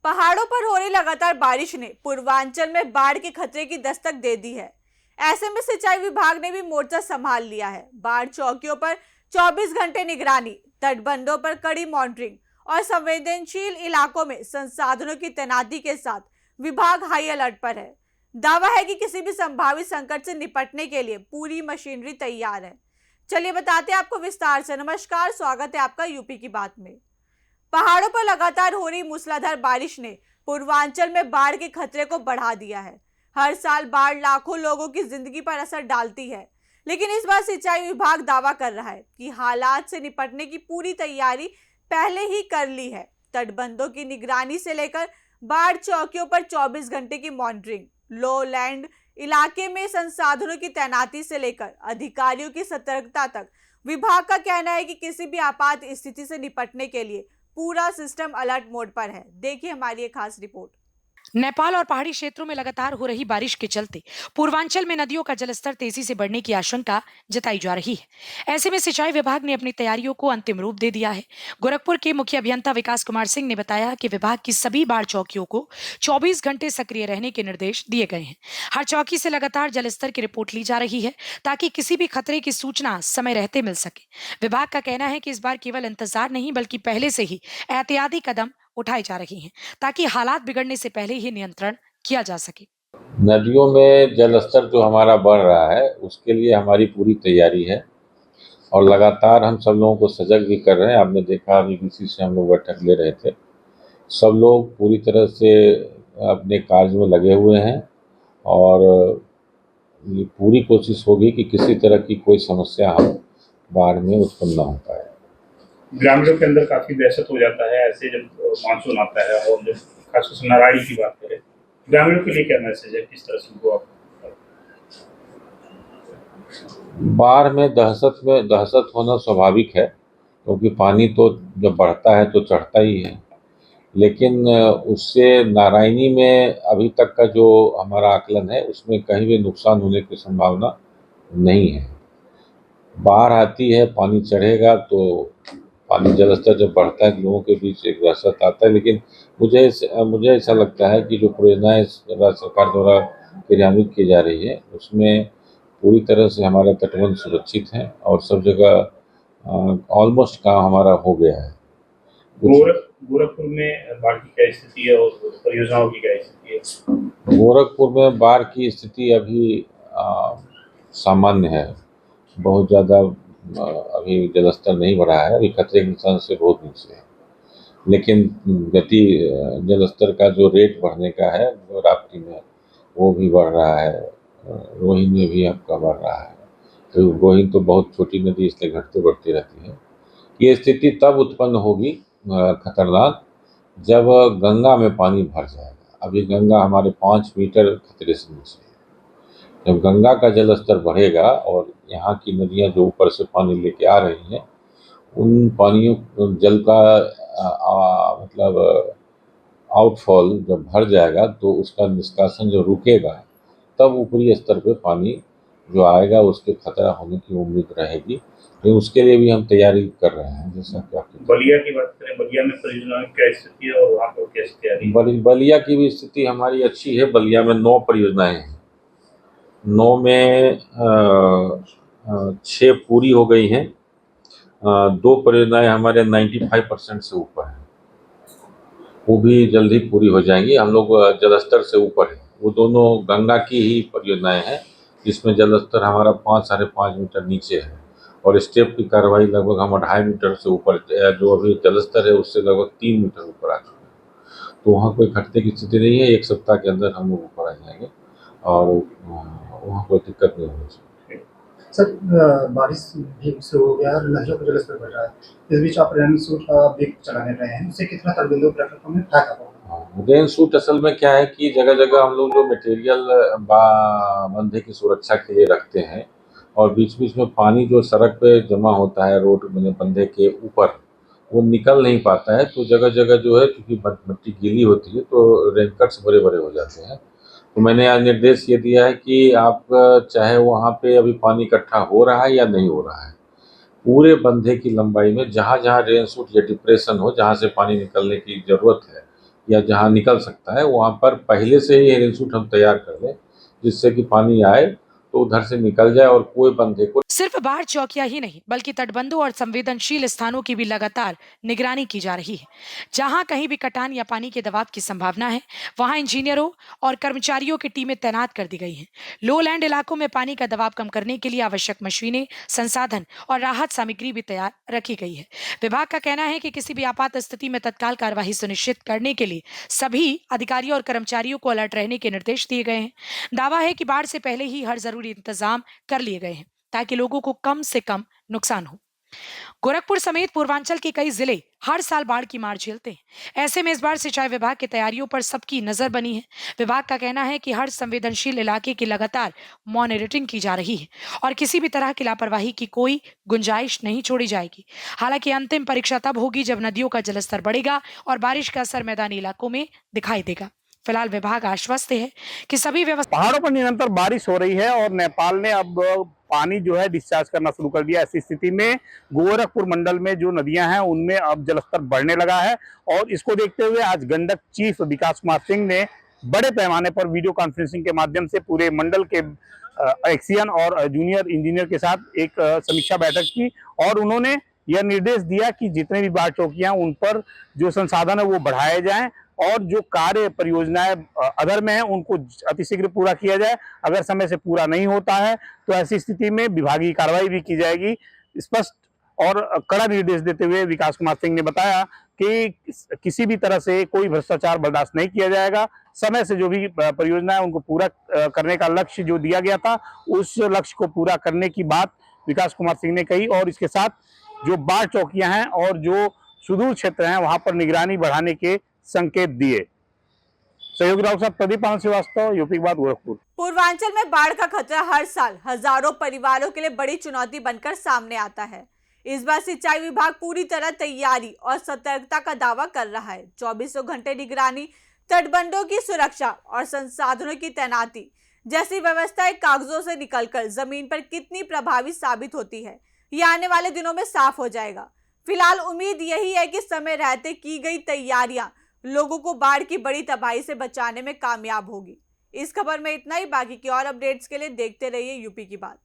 पहाड़ों पर हो रही लगातार बारिश ने पूर्वांचल में बाढ़ के खतरे की दस्तक दे दी है। ऐसे में सिंचाई विभाग ने भी मोर्चा संभाल लिया है। बाढ़ चौकियों पर 24 घंटे निगरानी, तटबंधों पर कड़ी मॉनिटरिंग और संवेदनशील इलाकों में संसाधनों की तैनाती के साथ विभाग हाई अलर्ट पर है। दावा है कि किसी भी संभावित संकट से निपटने के लिए पूरी मशीनरी तैयार है। चलिए बताते हैं आपको विस्तार से। नमस्कार, स्वागत है आपका यूपी की बात में। पहाड़ों पर लगातार हो रही मूसलाधार बारिश ने पूर्वांचल में बाढ़ के खतरे को बढ़ा दिया है। हर साल बाढ़ लाखों लोगों की जिंदगी पर असर डालती है, लेकिन इस बार सिंचाई विभाग दावा कर रहा है कि हालात से निपटने की पूरी तैयारी पहले ही कर ली है। तटबंधों की निगरानी से लेकर बाढ़ चौकियों पर 24 घंटे की मॉनिटरिंग, लो लैंड इलाके में संसाधनों की तैनाती से लेकर अधिकारियों की सतर्कता तक, विभाग का कहना है कि किसी भी आपात स्थिति से निपटने के लिए पूरा सिस्टम अलर्ट मोड पर है। देखिए हमारी एक खास रिपोर्ट। नेपाल और पहाड़ी क्षेत्रों में लगातार हो रही बारिश के चलते पूर्वांचल में नदियों का जलस्तर तेजी से बढ़ने की आशंका जताई जा रही है। ऐसे में सिंचाई विभाग ने अपनी तैयारियों को अंतिम रूप दे दिया है। गोरखपुर के मुख्य अभियंता विकास कुमार सिंह ने बताया कि विभाग की सभी बाढ़ चौकियों को 24 घंटे सक्रिय रहने के निर्देश दिए गए हैं। हर चौकी से लगातार जलस्तर की रिपोर्ट ली जा रही है ताकि किसी भी खतरे की सूचना समय रहते मिल सके। विभाग का कहना है कि इस बार केवल इंतजार नहीं बल्कि पहले से ही एहतियाती कदम उठाई जा रही हैं ताकि हालात बिगड़ने से पहले ही नियंत्रण किया जा सके। नदियों में जल स्तर जो हमारा बढ़ रहा है उसके लिए हमारी पूरी तैयारी है और लगातार हम सब लोगों को सजग भी कर रहे हैं। आपने देखा अभी किसी से हम लोग बैठक ले रहे थे, सब लोग पूरी तरह से अपने कार्य में लगे हुए हैं और ये पूरी कोशिश होगी कि किसी तरह की कोई समस्या हम बाढ़ में उत्पन्न न हो पाए। ग्रामीणों के अंदर काफी दहशत हो जाता है ऐसे जब मानसून आता है, और जब खासकर नारायणी की बात करें, ग्रामीणों के लिए क्या मैसेज है, किस तरह से उनको आप? बाढ़ में दहशत होना स्वाभाविक है, क्योंकि पानी तो जब बढ़ता है तो चढ़ता ही है, लेकिन उससे नारायणी में अभी तक का जो हमारा आकलन है उसमें कहीं भी नुकसान होने की संभावना नहीं है। बाढ़ आती है, पानी चढ़ेगा तो पानी जलस्तर जब बढ़ता है लोगों के बीच एक दहशत आता है, लेकिन मुझे ऐसा लगता है कि जो परियोजनाएं राज्य सरकार द्वारा क्रियान्वित की जा रही है उसमें पूरी तरह से हमारा तटबंध सुरक्षित है और सब जगह ऑलमोस्ट काम हमारा हो गया है। गोरखपुर में बाढ़ की क्या स्थिति है और परियोजनाओं की क्या स्थिति है? गोरखपुर में बाढ़ की स्थिति अभी सामान्य है, बहुत ज़्यादा अभी जलस्तर नहीं बढ़ा है, अभी खतरे के निशान से बहुत नीचे है, लेकिन गति जलस्तर का जो रेट बढ़ने का है वो राप्ती में वो भी बढ़ रहा है, रोहिन में भी आपका बढ़ रहा है। तो रोहिन तो बहुत छोटी नदी इसलिए घटते बढ़ती रहती है। ये स्थिति तब उत्पन्न होगी खतरनाक जब गंगा में पानी भर जाएगा। अभी गंगा हमारे 5 मीटर खतरे से नीचे है। जब गंगा का जल स्तर बढ़ेगा और यहाँ की नदियाँ जो ऊपर से पानी लेके आ रही हैं उन पानियों जल का मतलब आउटफॉल जब भर जाएगा तो उसका निष्कासन जो रुकेगा तब ऊपरी स्तर पे पानी जो आएगा उसके खतरा होने की उम्मीद रहेगी। लेकिन उसके लिए भी हम तैयारी कर रहे हैं। जैसा कि आपकी बलिया की बात करें, बलिया में परियोजना की क्या स्थिति है और वहाँ पर कैसी तैयारी? बलिया की भी स्थिति हमारी अच्छी है। बलिया में 9 परियोजनाएं हैं, 9 में 6 पूरी हो गई हैं, 2 परियोजनाएं हमारे 95% से ऊपर हैं, वो भी जल्द ही पूरी हो जाएंगी। हम लोग जलस्तर से ऊपर है, वो दोनों गंगा की ही परियोजनाएं हैं जिसमें जलस्तर हमारा 5-5.5 मीटर नीचे है और स्टेप की कार्रवाई लगभग हम 2.5 मीटर से ऊपर, जो अभी जलस्तर है उससे लगभग 3 मीटर ऊपर आ चुके हैं। तो वहाँ कोई खतरे की स्थिति नहीं है, 1 सप्ताह के अंदर हम लोग ऊपर आ जाएंगे और वहाँ कोई दिक्कत नहीं होनी चाहिए। सर, बारिश भी शुरू हो गया है, नदियों का जलस्तर बढ़ रहा है। इस बीच आप रेन सूट का भी चलाने रहे हैं, उससे कितना तटबंधों पर में फायदा होगा? रेन सूट असल में क्या है कि जगह जगह हम लोग जो मटेरियल बंधे की सुरक्षा के लिए रखते हैं और बीच बीच में पानी जो सड़क पे जमा होता है रोड में बंधे के ऊपर वो निकल नहीं पाता है, तो जगह जगह जो है क्योंकि मिट्टी गीली होती है तो रेनकट्स बड़े बड़े हो जाते हैं। तो मैंने आज निर्देश ये दिया है कि आप चाहे वहाँ पे अभी पानी इकट्ठा हो रहा है या नहीं हो रहा है, पूरे बंधे की लंबाई में जहाँ जहाँ रेन सूट या डिप्रेशन हो, जहाँ से पानी निकलने की ज़रूरत है, या जहाँ निकल सकता है वहाँ पर पहले से ही हेरिंग सूट हम तैयार कर लें, जिससे कि पानी आए तो उधर से निकल जाए और कोई बंदे को सिर्फ बाढ़ चौकियां ही नहीं बल्कि तटबंधों और संवेदनशील स्थानों की भी लगातार निगरानी की जा रही है। जहां कहीं भी कटान या पानी के दबाव की संभावना है वहां इंजीनियरों और कर्मचारियों की टीमें तैनात कर दी गई हैं। लोलैंड इलाकों में पानी का दबाव कम करने के लिए आवश्यक मशीनें, संसाधन और राहत सामग्री भी तैयार रखी गई है। विभाग का कहना है कि किसी भी आपात स्थिति में तत्काल कार्यवाही सुनिश्चित करने के लिए सभी अधिकारियों और कर्मचारियों को अलर्ट रहने के निर्देश दिए गए हैं। दावा है कि बाढ़ से पहले ही हर जरूरी इंतजाम कर लिए गए हैं ताकि लोगों को कम से कम नुकसान हो। गोरखपुर समेत पूर्वांचल के कई जिले हर साल बाढ़ की मार झेलते हैं। ऐसे में इस बार सिंचाई विभाग की तैयारियों पर सबकी नजर बनी है। विभाग का कहना है कि हर संवेदनशील इलाके की लगातार मॉनिटरिंग की जा रही है और किसी भी तरह की लापरवाही की कोई गुंजाइश नहीं छोड़ी जाएगी। हालांकि अंतिम परीक्षा तब होगी जब नदियों का जलस्तर बढ़ेगा और बारिश का असर मैदानी इलाकों में दिखाई देगा। फिलहाल विभाग आश्वस्त है कि सभी व्यवस्था पहाड़ों पर निरंतर बारिश हो रही है और नेपाल ने अब पानी जो है डिस्चार्ज करना शुरू कर दिया। ऐसी स्थिति में गोरखपुर मंडल में जो नदियां हैं उनमें अब जलस्तर बढ़ने लगा है और इसको देखते हुए आज गंडक चीफ विकास कुमार सिंह ने बड़े पैमाने पर वीडियो कॉन्फ्रेंसिंग के माध्यम से पूरे मंडल के एक्सियन और जूनियर इंजीनियर के साथ एक समीक्षा बैठक की और उन्होंने यह निर्देश दिया कि जितने भी बाढ़ चौकियां उन पर जो संसाधन है वो बढ़ाए जाएं और जो कार्य परियोजनाएं अधर में है उनको अतिशीघ्र पूरा किया जाए। अगर समय से पूरा नहीं होता है तो ऐसी स्थिति में विभागीय कार्रवाई भी की जाएगी। स्पष्ट और कड़ा निर्देश देते हुए विकास कुमार सिंह ने बताया कि किसी भी तरह से कोई भ्रष्टाचार बर्दाश्त नहीं किया जाएगा। समय से जो भी परियोजना है उनको पूरा करने का लक्ष्य जो दिया गया था उस लक्ष्य को पूरा करने की बात विकास कुमार सिंह ने कही और इसके साथ जो बाढ़ चौकियां हैं और जो सुदूर क्षेत्र हैं वहां पर निगरानी बढ़ाने के संकेत दिए। सहयोगी राव साहब, प्रदीप आनंद श्रीवास्तव, यूपी की बात, गोरखपुर। पूर्वांचल में बाढ़ का खतरा हर साल हजारों परिवारों के लिए बड़ी चुनौती बनकर सामने आता है। इस बार सिंचाई विभाग पूरी तरह तैयारी और सतर्कता का दावा कर रहा है। 24 घंटे निगरानी, तटबंधों की सुरक्षा और संसाधनों की तैनाती जैसी व्यवस्थाएं कागजों से निकलकर जमीन पर कितनी प्रभावी साबित होती है, ये आने वाले दिनों में साफ हो जाएगा। फिलहाल उम्मीद यही है कि समय रहते की गई तैयारियां लोगों को बाढ़ की बड़ी तबाही से बचाने में कामयाब होगी। इस खबर में इतना ही। बाकी की और अपडेट्स के लिए देखते रहिए यूपी की बात।